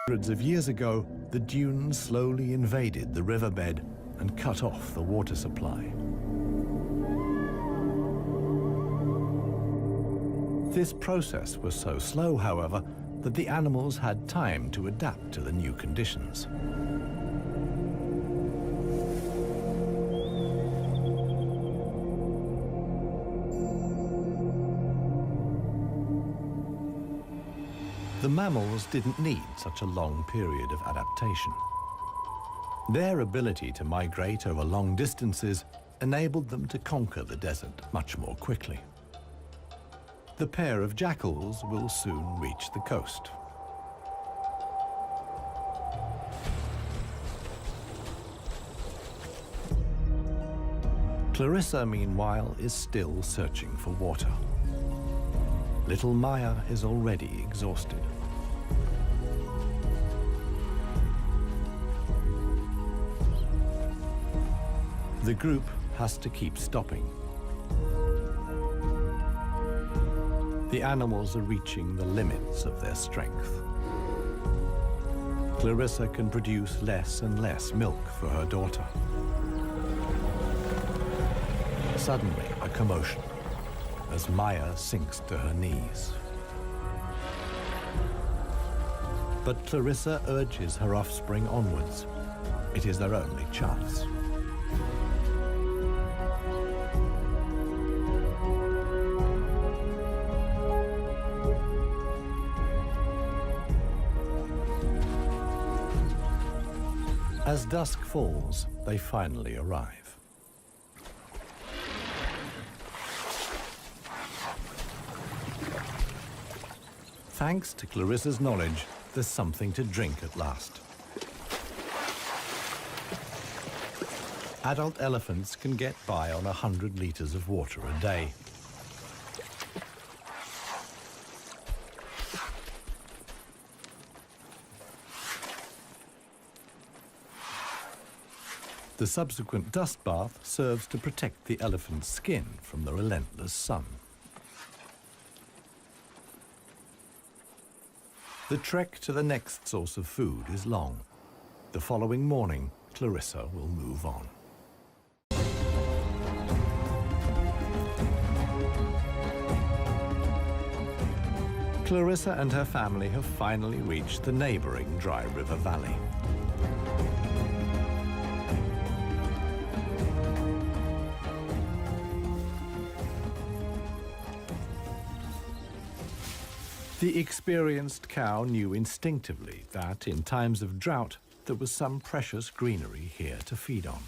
Hundreds of years ago, the dunes slowly invaded the riverbed and cut off the water supply. This process was so slow, however, that the animals had time to adapt to the new conditions. The mammals didn't need such a long period of adaptation. Their ability to migrate over long distances enabled them to conquer the desert much more quickly. The pair of jackals will soon reach the coast. Clarissa, meanwhile, is still searching for water. Little Maya is already exhausted. The group has to keep stopping. The animals are reaching the limits of their strength. Clarissa can produce less and less milk for her daughter. Suddenly, a commotion as Maya sinks to her knees. But Clarissa urges her offspring onwards. It is their only chance. As dusk falls, they finally arrive. Thanks to Clarissa's knowledge, there's something to drink at last. Adult elephants can get by on 100 liters of water a day. The subsequent dust bath serves to protect the elephant's skin from the relentless sun. The trek to the next source of food is long. The following morning, Clarissa will move on. Clarissa and her family have finally reached the neighboring dry river valley. The experienced cow knew instinctively that in times of drought, there was some precious greenery here to feed on.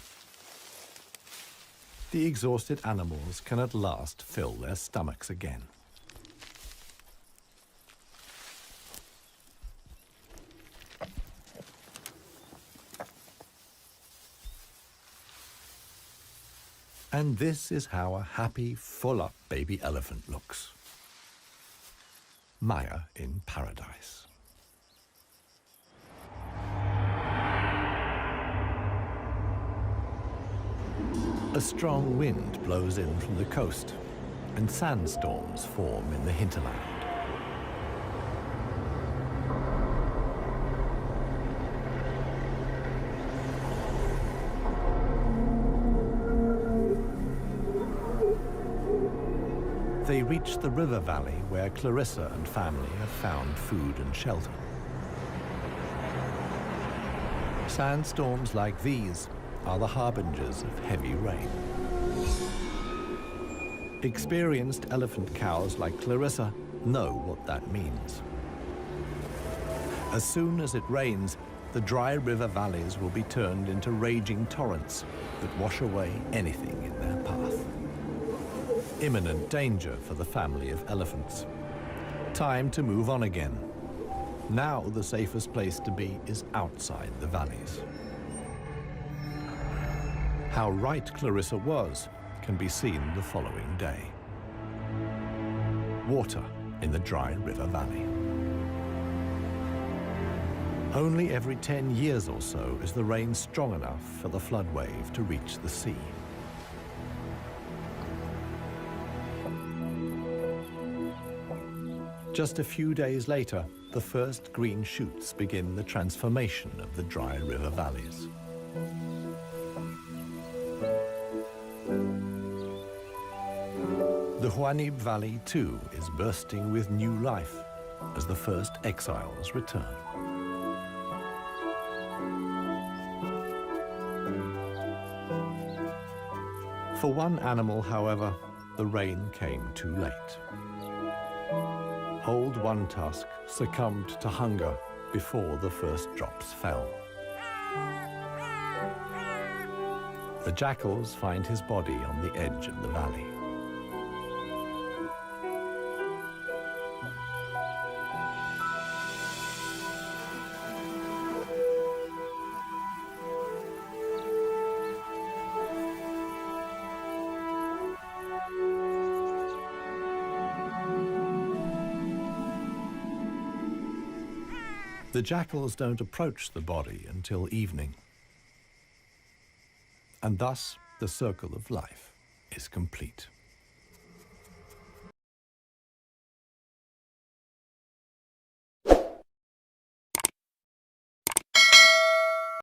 The exhausted animals can at last fill their stomachs again. And this is how a happy, full-up baby elephant looks. Maya in paradise. A strong wind blows in from the coast, and sandstorms form in the hinterland. They reach the river valley where Clarissa and family have found food and shelter. Sandstorms like these are the harbingers of heavy rain. Experienced elephant cows like Clarissa know what that means. As soon as it rains, the dry river valleys will be turned into raging torrents that wash away anything in their path. Imminent danger for the family of elephants. Time to move on again. Now the safest place to be is outside the valleys. How right Clarissa was can be seen the following day. Water in the dry river valley. Only every 10 years or so is the rain strong enough for the flood wave to reach the sea. Just a few days later, the the first green shoots begin the transformation of the dry river valleys. The Huanib Valley, too, is bursting with new life as the first exiles return. For one animal, however, the rain came too late. Old One Tusk succumbed to hunger before the first drops fell. The jackals find his body on the edge of the valley. The jackals don't approach the body until evening. And thus, the circle of life is complete.